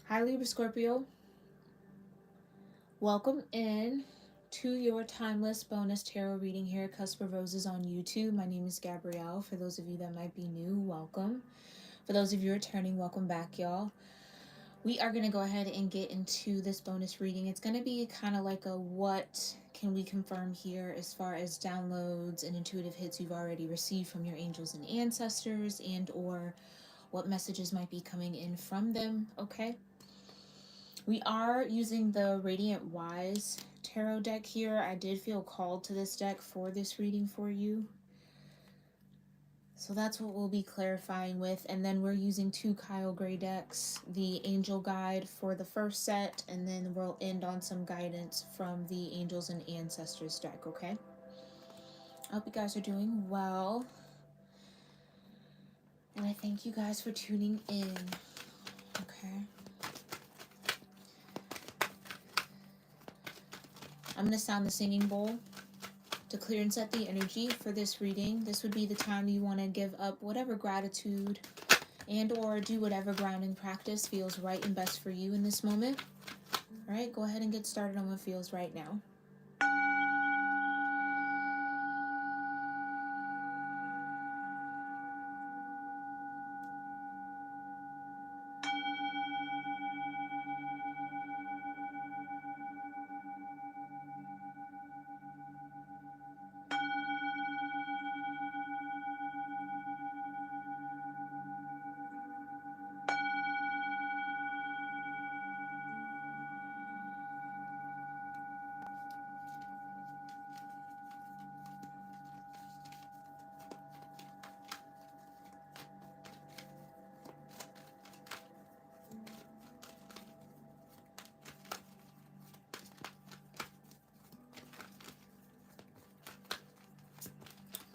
Hi, libra-scorpio. Welcome in to your timeless bonus tarot reading here at Cusp of Roses on YouTube. My name is Gabrielle. For those of you that might be new, welcome. For those of you returning, welcome back, y'all. We are going to go ahead and get into this bonus reading. It's going to be kind of like a what can we confirm here as far as downloads and intuitive hits you've already received from your angels and ancestors, and or what messages might be coming in from them, okay? We are using the Radiant Wise tarot deck here. I did feel called to this deck for this reading for you. So that's what we'll be clarifying with. And then we're using two Kyle Gray decks, the Angel Guide for the first set, and then we'll end on some guidance from the Angels and Ancestors deck, okay? I hope you guys are doing well. And I thank you guys for tuning in, okay? I'm going to sound the singing bowl to clear and set the energy for this reading. This would be the time you want to give up whatever gratitude and or do whatever grounding practice feels right and best for you in this moment. All right, go ahead and get started on what feels right now.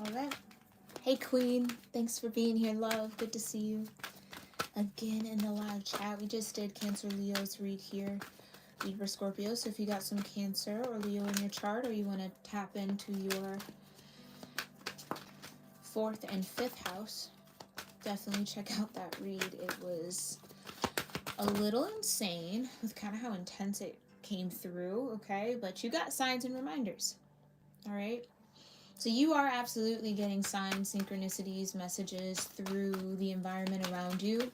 All right. Hey, Queen. Thanks for being here, love. Good to see you again in the live chat. We just did Cancer Leo's read here, Libra Scorpio. So if you got some Cancer or Leo in your chart, or you want to tap into your 4th and 5th house, definitely check out that read. It was a little insane with kind of how intense it came through, okay? But you got signs and reminders, all right? So you are absolutely getting signs, synchronicities, messages through the environment around you.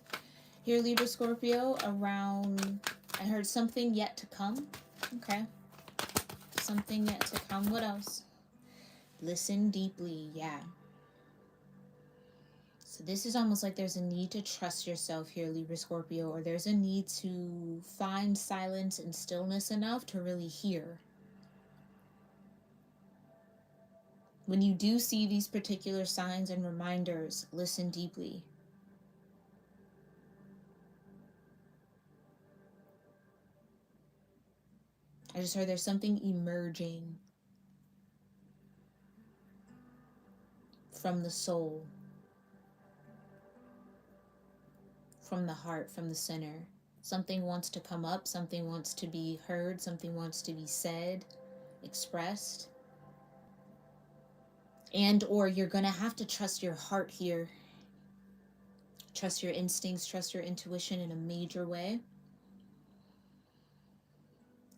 Here, Libra Scorpio, around, I heard something yet to come, okay? Something yet to come. What else? Listen deeply, yeah. So this is almost like there's a need to trust yourself here, Libra Scorpio, or there's a need to find silence and stillness enough to really hear. When you do see these particular signs and reminders, listen deeply. I just heard there's something emerging from the soul, from the heart, from the center. Something wants to come up, something wants to be heard, something wants to be said, expressed. And or you're going to have to trust your heart here. Trust your instincts, trust your intuition in a major way.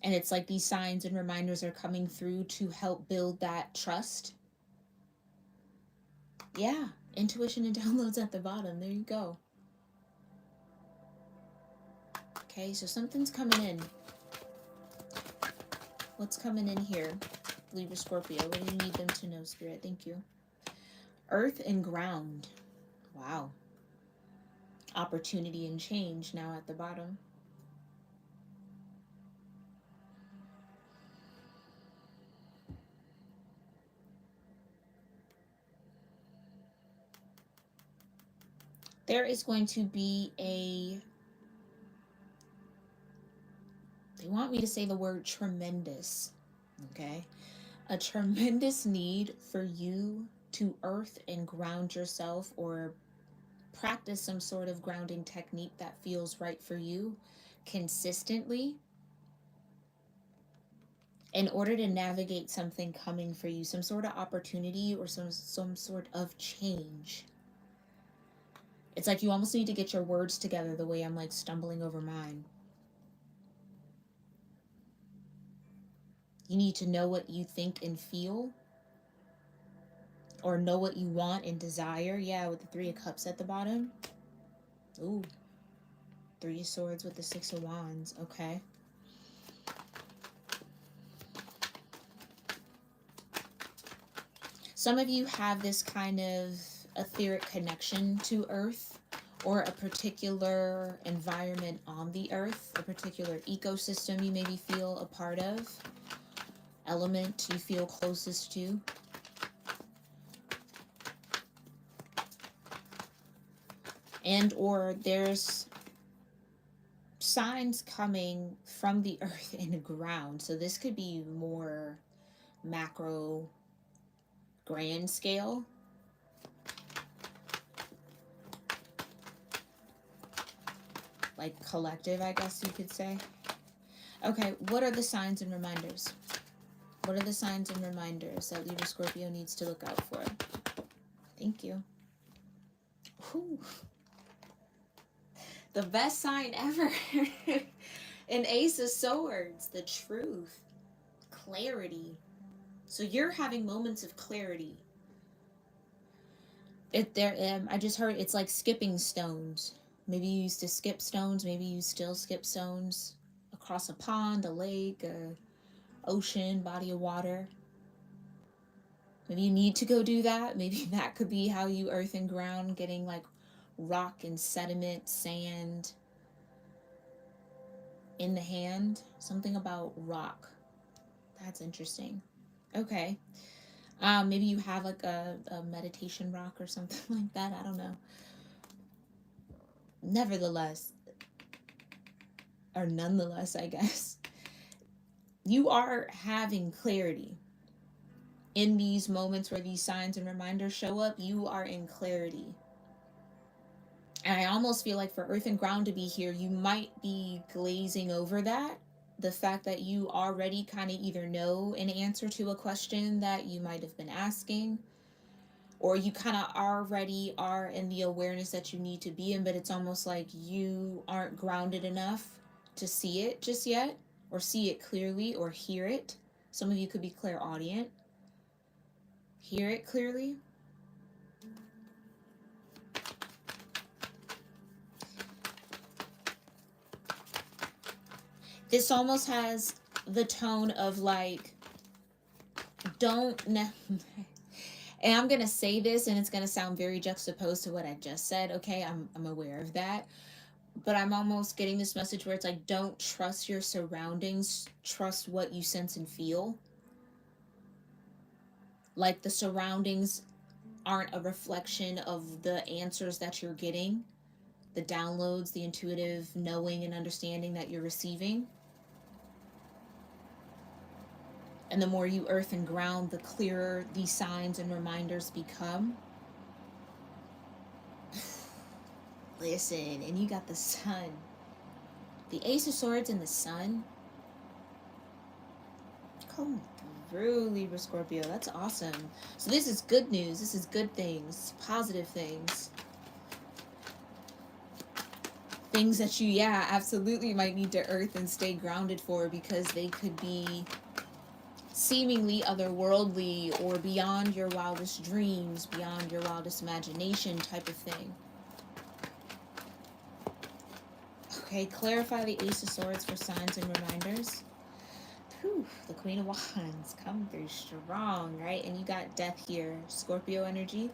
And it's like these signs and reminders are coming through to help build that trust. Yeah, intuition and downloads at the bottom. There you go. Okay, so something's coming in. What's coming in here? Libra Scorpio, what do you need them to know, Spirit? Thank you. Earth and ground. Wow. Opportunity and change now at the bottom. There is going to be they want me to say the word tremendous, okay? A tremendous need for you to earth and ground yourself, or practice some sort of grounding technique that feels right for you consistently in order to navigate something coming for you, some sort of opportunity or some sort of change. It's like you almost need to get your words together the way I'm like stumbling over mine. You need to know what you think and feel, or know what you want and desire. Yeah, with the Three of Cups at the bottom. Ooh. Three of Swords with the Six of Wands. Okay. Some of you have this kind of etheric connection to Earth, or a particular environment on the Earth, a particular ecosystem you maybe feel a part of, element you feel closest to. And or there's signs coming from the earth and the ground. So this could be more macro, grand scale. Like collective, I guess you could say. Okay, what are the signs and reminders? What are the signs and reminders that Libra Scorpio needs to look out for? Thank you. Whew. The best sign ever. An Ace of Swords, the truth, clarity. So you're having moments of clarity. I just heard it's like skipping stones. Maybe you used to skip stones. Maybe you still skip stones across a pond, a lake, a ocean, body of water. Maybe you need to go do that. Maybe that could be how you earth and ground, getting like rock and sediment, sand in the hand. Something about rock. That's interesting. Okay. Maybe you have like a meditation rock or something like that. I don't know. Nevertheless, or nonetheless, I guess, you are having clarity. In these moments where these signs and reminders show up, you are in clarity. And I almost feel like for Earth and Ground to be here, you might be glazing over that. The fact that you already kind of either know an answer to a question that you might have been asking, or you kind of already are in the awareness that you need to be in, but it's almost like you aren't grounded enough to see it just yet, or see it clearly, or hear it. Some of you could be clairaudient. Hear it clearly. This almost has the tone of like, don't and I'm going to say this and it's going to sound very juxtaposed to what I just said. Okay, I'm aware of that. But I'm almost getting this message where it's like, don't trust your surroundings, trust what you sense and feel. Like the surroundings aren't a reflection of the answers that you're getting, the downloads, the intuitive knowing and understanding that you're receiving. And the more you earth and ground, the clearer these signs and reminders become. Listen, and you got the sun. The Ace of Swords and the sun. Come through, Libra Scorpio. That's awesome. So this is good news. This is good things. Positive things. Things that you, yeah, absolutely might need to earth and stay grounded for, because they could be seemingly otherworldly or beyond your wildest dreams, beyond your wildest imagination type of thing. Okay, clarify the Ace of Swords for signs and reminders. Whew, the Queen of Wands, come through strong, right? And you got death here, Scorpio energy.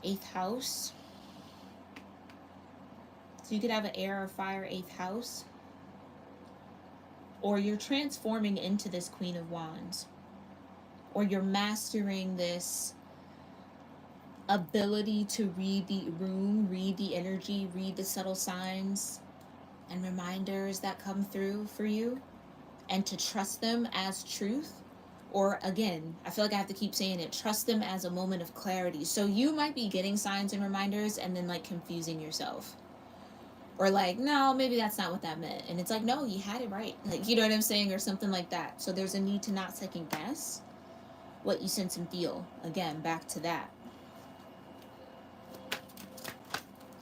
8th house. So you could have an air or fire 8th house. Or you're transforming into this Queen of Wands. Or you're mastering this ability to read the room, read the energy, read the subtle signs and reminders that come through for you, and to trust them as truth. Or again, I feel like I have to keep saying it, trust them as a moment of clarity. So you might be getting signs and reminders and then like confusing yourself. Or like, no, maybe that's not what that meant. And it's like, no, you had it right. Like, you know what I'm saying? Or something like that. So there's a need to not second guess what you sense and feel. Again, back to that.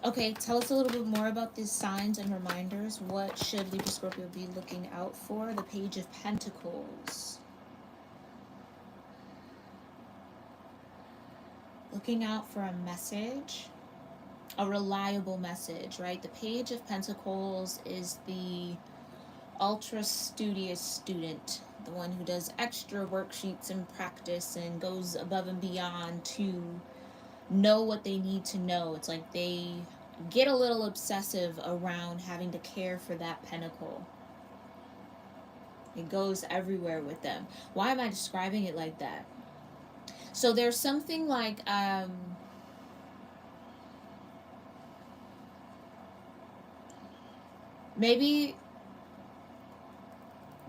Okay, tell us a little bit more about these signs and reminders. What should Libra Scorpio be looking out for? The Page of Pentacles. Looking out for a message, a reliable message, right? The Page of Pentacles is the ultra studious student, the one who does extra worksheets and practice and goes above and beyond to know what they need to know. It's like they get a little obsessive around having to care for that pentacle. It goes everywhere with them. Why am I describing it like that? So there's something like maybe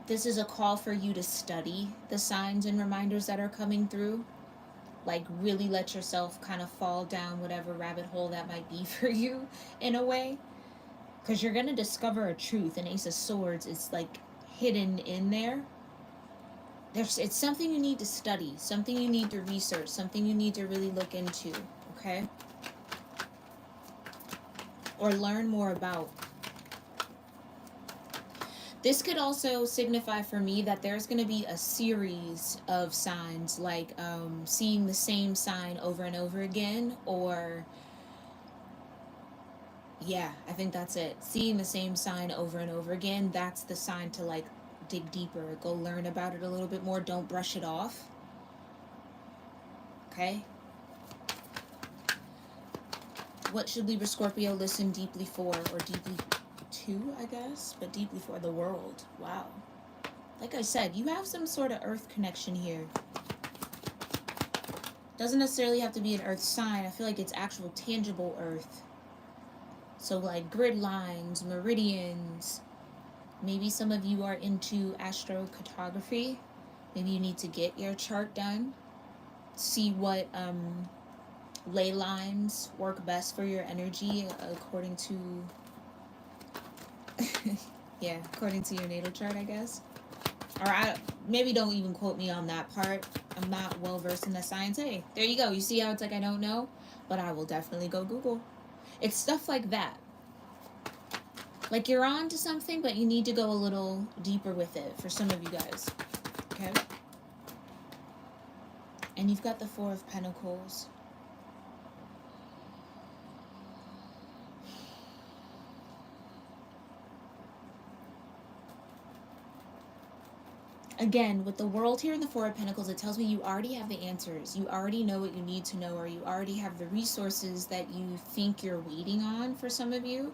this is a call for you to study the signs and reminders that are coming through. Like, really let yourself kind of fall down whatever rabbit hole that might be for you, in a way. Because you're going to discover a truth. And Ace of Swords is, like, hidden in there. It's something you need to study, something you need to research, something you need to really look into, okay? Or learn more about. This could also signify for me that there's going to be a series of signs, like seeing the same sign over and over again, or yeah, I think that's it. Seeing the same sign over and over again, that's the sign to like dig deeper, go learn about it a little bit more. Don't brush it off. Okay? What should Libra Scorpio listen deeply for, or deeply to, I guess, but deeply for? The world. Wow. Like I said, you have some sort of earth connection here. Doesn't necessarily have to be an earth sign. I feel like it's actual tangible earth. So like grid lines, meridians. Maybe some of you are into astrocartography. Maybe you need to get your chart done. See what ley lines work best for your energy according to yeah, according to your natal chart, I guess. Or maybe don't even quote me on that part. I'm not well versed in the science. Hey, there you go. You see how it's like I don't know? But I will definitely go Google. It's stuff like that. Like you're on to something, but you need to go a little deeper with it for some of you guys. Okay? And you've got the Four of Pentacles. Again, with the World here in the Four of Pentacles, it tells me you already have the answers. You already know what you need to know, or you already have the resources that you think you're waiting on for some of you.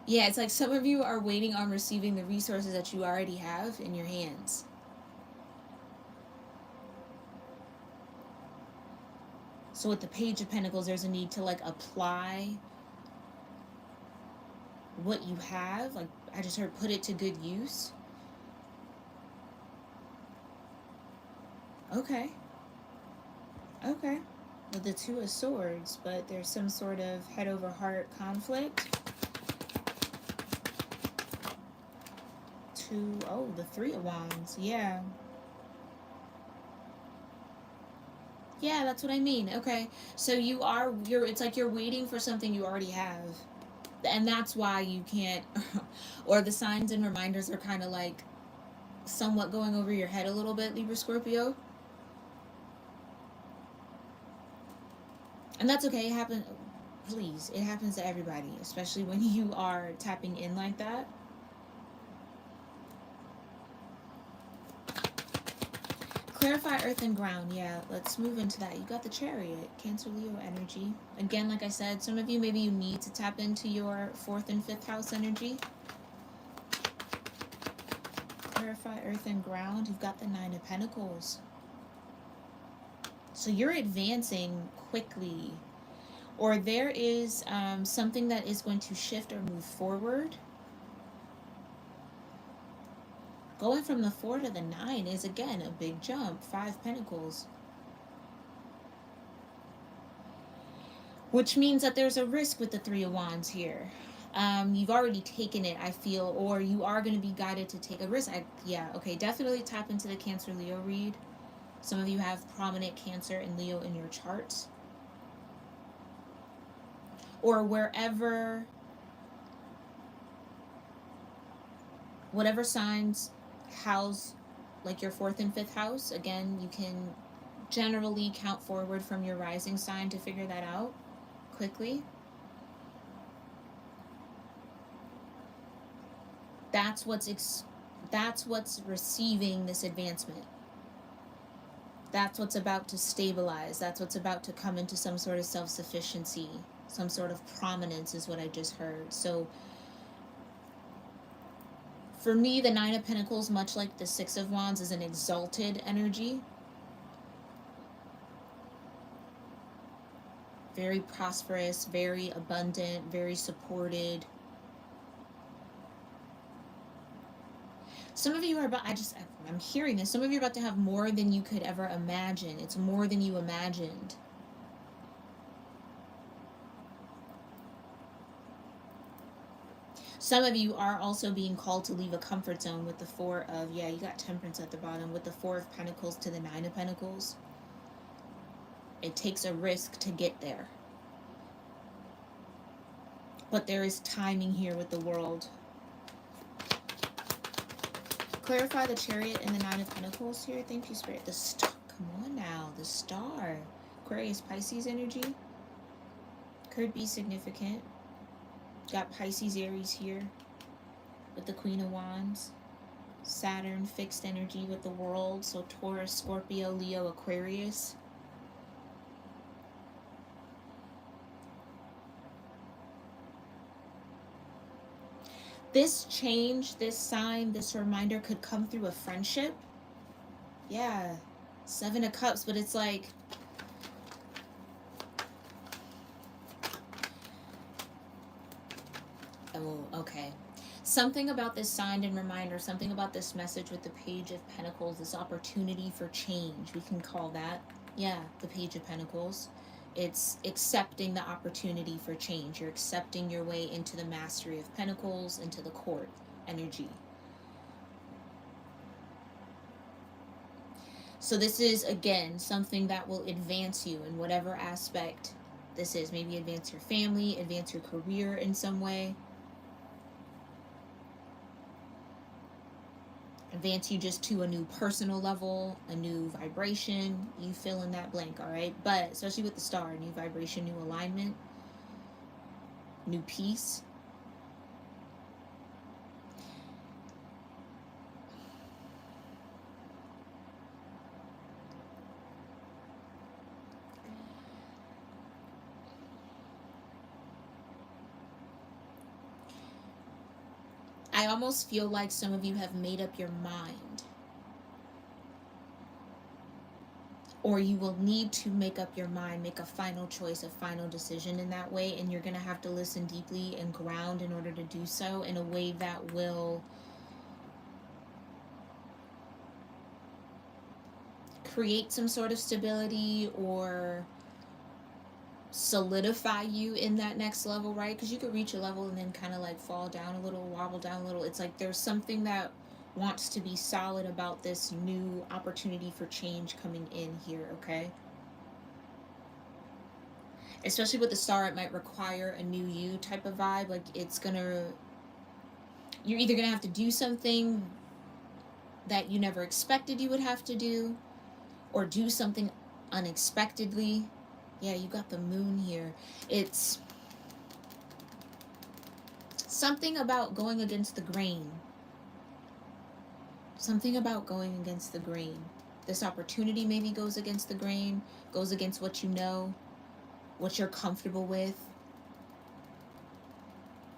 Yeah, it's like some of you are waiting on receiving the resources that you already have in your hands. So with the Page of Pentacles, there's a need to like apply what you have. Like I just heard, put it to good use. Okay. Okay. With the Two of Swords, but there's some sort of head over heart conflict. The Three of Wands. Yeah. Yeah, that's what I mean. Okay. So it's like you're waiting for something you already have. And that's why you can't, or the signs and reminders are kind of like somewhat going over your head a little bit, Libra Scorpio. And that's okay. It happens. Please, it happens to everybody, especially when you are tapping in like that. Clarify earth and ground. Yeah, let's move into that. You got the Chariot, Cancer, Leo energy. Again, like I said, some of you, maybe you need to tap into your 4th and 5th house energy. Clarify earth and ground. You've got the Nine of Pentacles. So you're advancing quickly. Or there is something that is going to shift or move forward. Going from the 4 to the 9 is, again, a big jump. 5 Pentacles. Which means that there's a risk with the Three of Wands here. You've already taken it, I feel, or you are going to be guided to take a risk. Okay, definitely tap into the Cancer Leo read. Some of you have prominent Cancer and Leo in your charts. or wherever, whatever signs house like your 4th and 5th house. Again, you can generally count forward from your rising sign to figure that out quickly. That's what's receiving this advancement. That's what's about to stabilize. That's what's about to come into some sort of self-sufficiency, some sort of prominence is what I just heard. So for me, the 9 of Pentacles, much like the 6 of Wands, is an exalted energy. Very prosperous, very abundant, very supported. Some of you are about, I'm hearing this, some of you are about to have more than you could ever imagine. It's more than you imagined. Some of you are also being called to leave a comfort zone with the 4 of, yeah, you got Temperance at the bottom, with the 4 of Pentacles to the 9 of Pentacles. It takes a risk to get there. But there is timing here with the World. Clarify the Chariot and the 9 of Pentacles here. Thank you, Spirit. The Star. Come on now. The Star. Aquarius, Pisces energy. Could be significant. Got Pisces, Aries here with the Queen of Wands. Saturn, fixed energy with the World. So Taurus, Scorpio, Leo, Aquarius. This change, this sign, this reminder could come through a friendship. Yeah. 7 of Cups, but it's like, oh, okay. Something about this sign and reminder, something about this message with the Page of Pentacles, this opportunity for change, we can call that. Yeah, the Page of Pentacles. It's accepting the opportunity for change. You're accepting your way into the Mastery of Pentacles, into the Court energy. So this is, again, something that will advance you in whatever aspect this is. Maybe advance your family, advance your career in some way. Advance you just to a new personal level, a new vibration. You fill in that blank, all right? But especially with the Star, new vibration, new alignment, new peace. I almost feel like some of you have made up your mind. Or you will need to make up your mind, make a final choice, a final decision in that way. And you're going to have to listen deeply and ground in order to do so in a way that will create some sort of stability or solidify you in that next level, right? Because you could reach a level and then kind of like fall down a little, wobble down a little. It's like there's something that wants to be solid about this new opportunity for change coming in here, okay? Especially with the Star, it might require a new you type of vibe. Like it's gonna, you're either gonna have to do something that you never expected you would have to do, or do something unexpectedly. Yeah, you got the Moon here. It's something about going against the grain. Something about going against the grain. This opportunity maybe goes against the grain, goes against what you know, what you're comfortable with.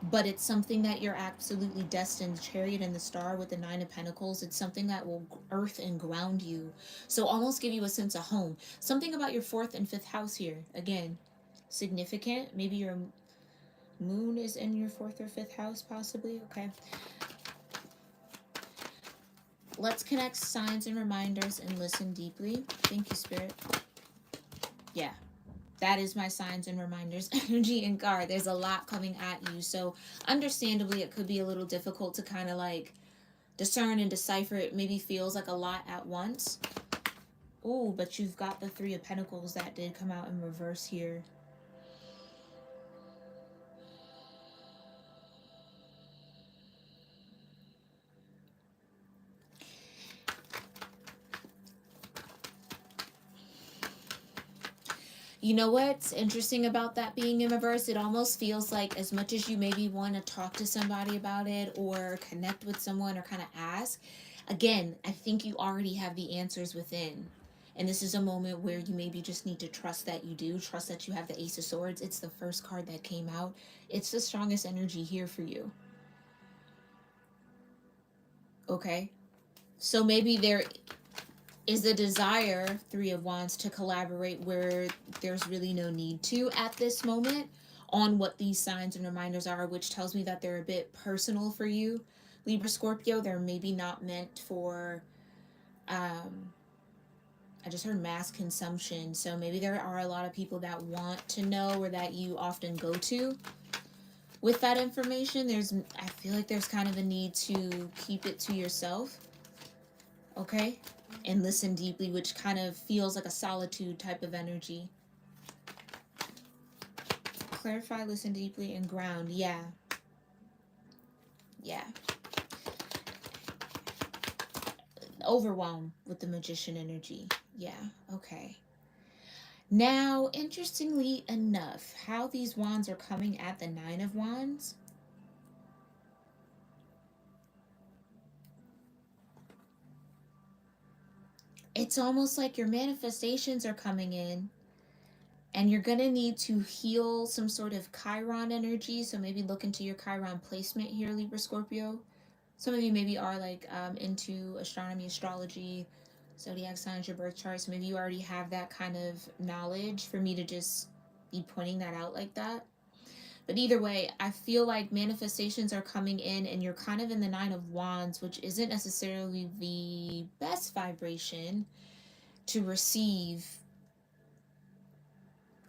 But it's something that you're absolutely destined. Chariot and the Star with the 9 of Pentacles, it's something that will earth and ground you. So almost give you a sense of home. Something about your 4th and 5th house here. Again, significant. Maybe your Moon is in your 4th or 5th house, possibly. Okay. Let's connect signs and reminders and listen deeply. Thank you, Spirit. Yeah. That is my signs and reminders energy and card. There's a lot coming at you. So understandably, it could be a little difficult to kind of like discern and decipher. It maybe feels like a lot at once. Oh, but you've got the 3 of Pentacles that did come out in reverse here. You know what's interesting about that being in reverse? It almost feels like, as much as you maybe want to talk to somebody about it or connect with someone or kind of ask, again, I think you already have the answers within. And this is a moment where you maybe just need to trust that you do, trust that you have the Ace of Swords. It's the first card that came out. It's the strongest energy here for you. Okay? So maybe there is the desire, Three of Wands, to collaborate where there's really no need to at this moment on what these signs and reminders are, which tells me that they're a bit personal for you, Libra Scorpio. They're maybe not meant for, I just heard mass consumption. So maybe there are a lot of people that want to know, or that you often go to with that information. I feel like there's kind of a need to keep it to yourself. Okay? And listen deeply, which kind of feels like a solitude type of energy. Clarify, listen deeply, and ground. Yeah. Yeah. Overwhelm with the Magician energy. Yeah. Okay. Now, interestingly enough, how these wands are coming at the Nine of Wands. It's almost like your manifestations are coming in, and you're going to need to heal some sort of Chiron energy. So maybe look into your Chiron placement here, Libra Scorpio. Some of you maybe are like into astronomy, astrology, zodiac signs, your birth chart. So maybe you already have that kind of knowledge for me to just be pointing that out like that. But either way, I feel like manifestations are coming in, and you're kind of in the Nine of Wands, which isn't necessarily the best vibration to receive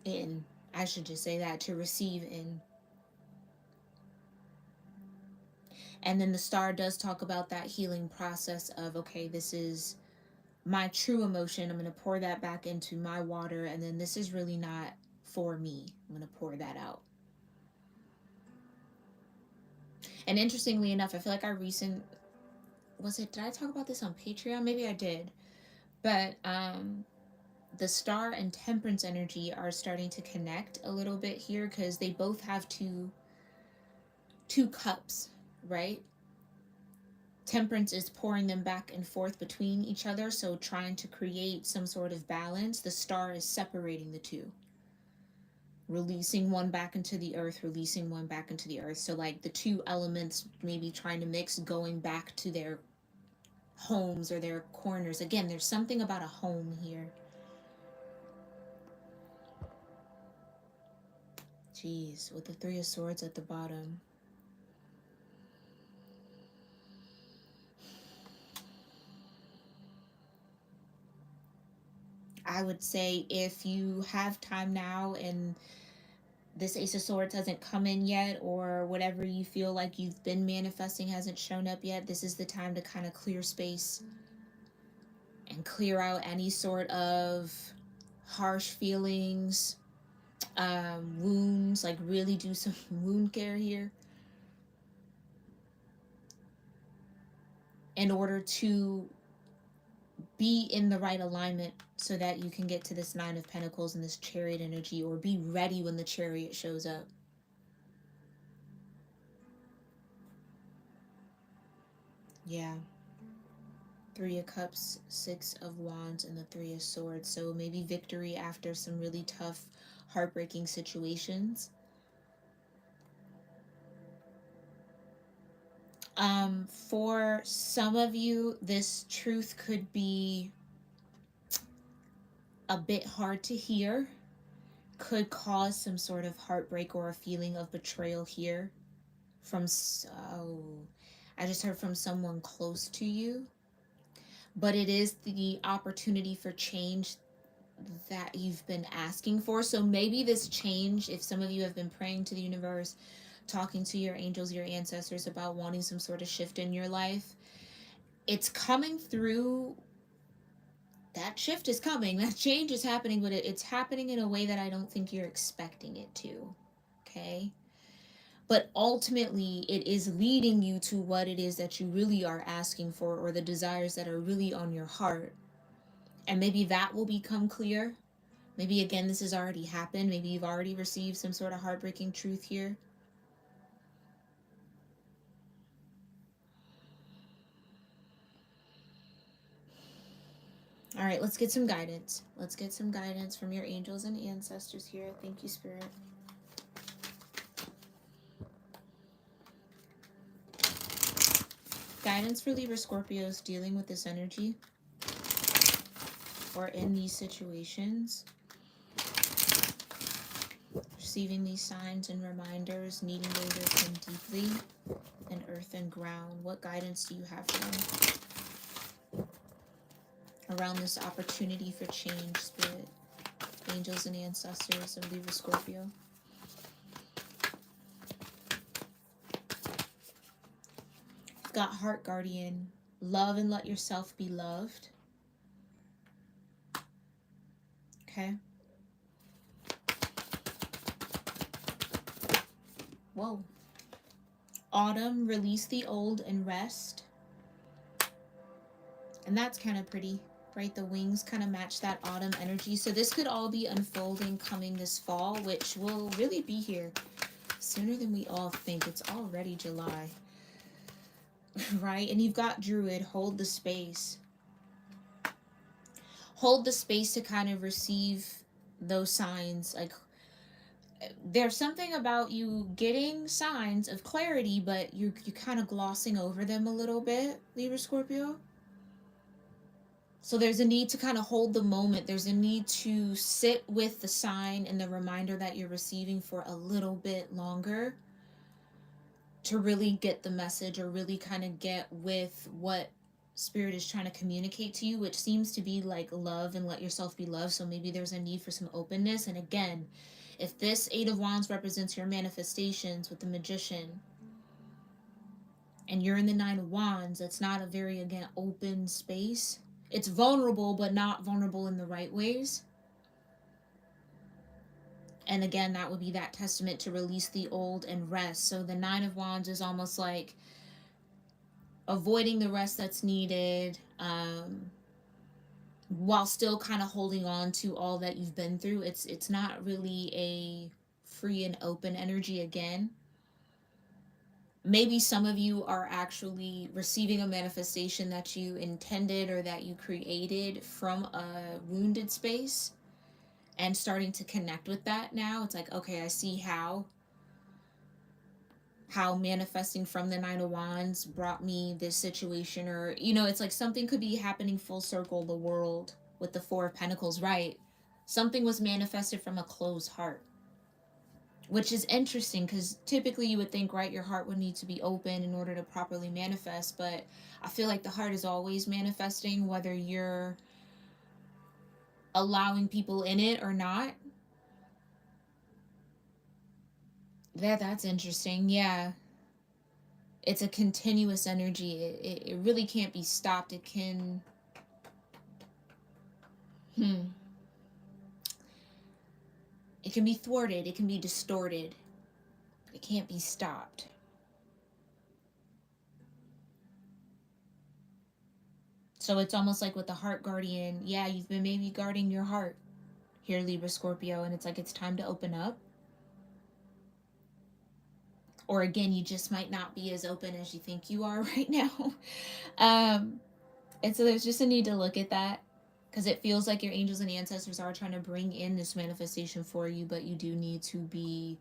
in. I should just say that, to receive in. And then the star does talk about that healing process of, okay, this is my true emotion. I'm going to pour that back into my water, and then this is really not for me. I'm going to pour that out. And interestingly enough, I feel like did I talk about this on Patreon? Maybe I did. But the star and temperance energy are starting to connect a little bit here, because they both have two cups, right? Temperance is pouring them back and forth between each other, so trying to create some sort of balance. The star is separating the two, releasing one back into the earth, releasing one back into the earth. So like the two elements maybe trying to mix, going back to their homes or their corners. Again, there's something about a home here. Jeez, with the Three of Swords at the bottom. I would say, if you have time now and this Ace of Swords hasn't come in yet, or whatever you feel like you've been manifesting hasn't shown up yet, this is the time to kind of clear space and clear out any sort of harsh feelings, wounds. Like, really do some wound care here in order to be in the right alignment, so that you can get to this Nine of Pentacles and this Chariot energy, or be ready when the Chariot shows up. Yeah. Three of Cups, Six of Wands, and the Three of Swords. So maybe victory after some really tough, heartbreaking situations. For some of you, this truth could be a bit hard to hear, could cause some sort of heartbreak or a feeling of betrayal here I just heard from someone close to you. But it is the opportunity for change that you've been asking for. So maybe this change, if some of you have been praying to the universe, talking to your angels, your ancestors about wanting some sort of shift in your life, it's coming through. That shift is coming, that change is happening, but it's happening in a way that I don't think you're expecting it to. Okay? But ultimately, it is leading you to what it is that you really are asking for, or the desires that are really on your heart. And maybe that will become clear Maybe, again, this has already happened. Maybe you've already received some sort of heartbreaking truth here. All right, let's get some guidance. Let's get some guidance from your angels and ancestors here. Thank you, Spirit. Guidance for Libra Scorpios dealing with this energy or in these situations. Receiving these signs and reminders, needing to live in deeply in earth and ground. What guidance do you have for them around this opportunity for change, Spirit? Angels and ancestors of Libra Scorpio. You've got Heart Guardian. Love and let yourself be loved. Okay. Whoa. Autumn, release the old and rest. And that's kind of pretty, right? The wings kind of match that autumn energy. So this could all be unfolding coming this fall, which will really be here sooner than we all think. It's already July, right? And you've got Druid, hold the space. Hold the space to kind of receive those signs. Like, there's something about you getting signs of clarity, but you're kind of glossing over them a little bit, Libra Scorpio. So there's a need to kind of hold the moment. There's a need to sit with the sign and the reminder that you're receiving for a little bit longer to really get the message or really kind of get with what Spirit is trying to communicate to you, which seems to be like love and let yourself be loved. So maybe there's a need for some openness. And again, if this Eight of Wands represents your manifestations with the Magician, and you're in the Nine of Wands, it's not a very, again, open space. It's vulnerable, but not vulnerable in the right ways. And again, that would be that testament to release the old and rest. So the Nine of Wands is almost like avoiding the rest that's needed, while still kind of holding on to all that you've been through. It's not really a free and open energy again. Maybe some of you are actually receiving a manifestation that you intended or that you created from a wounded space and starting to connect with that now. It's like, okay, I see how manifesting from the Nine of Wands brought me this situation. Or, it's like something could be happening full circle, the world with the Four of Pentacles, right? Something was manifested from a closed heart, which is interesting because typically you would think, right, your heart would need to be open in order to properly manifest. But I feel like the heart is always manifesting, whether you're allowing people in it or not. That's interesting. Yeah. It's a continuous energy. It really can't be stopped. It can... It can be thwarted. It can be distorted. It can't be stopped. So it's almost like with the Heart Guardian, yeah, you've been maybe guarding your heart here, Libra Scorpio, and it's like it's time to open up. Or again, you just might not be as open as you think you are right now. And so there's just a need to look at that, because it feels like your angels and ancestors are trying to bring in this manifestation for you, but you do need to be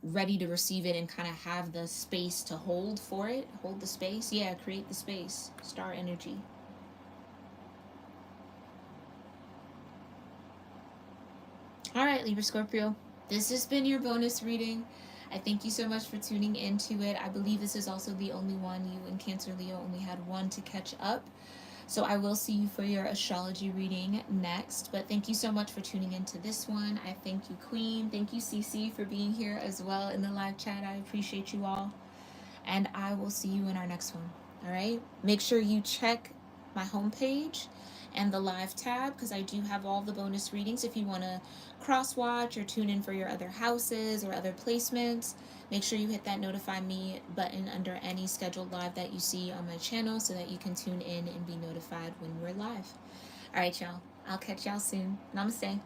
ready to receive it and kind of have the space to hold for it. Hold the space. Yeah, create the space. Star energy. All right, Libra Scorpio. This has been your bonus reading. I thank you so much for tuning into it. I believe this is also the only one. You and Cancer Leo only had one to catch up. So I will see you for your astrology reading next. But thank you so much for tuning into this one. I thank you, Queen. Thank you, Cece, for being here as well in the live chat. I appreciate you all. And I will see you in our next one. All right? Make sure you check my homepage and the live tab, because I do have all the bonus readings if you want to cross watch or tune in for your other houses or other placements. Make sure you hit that notify me button under any scheduled live that you see on my channel so that you can tune in and be notified when we're live. All right, y'all. I'll catch y'all soon. Namaste.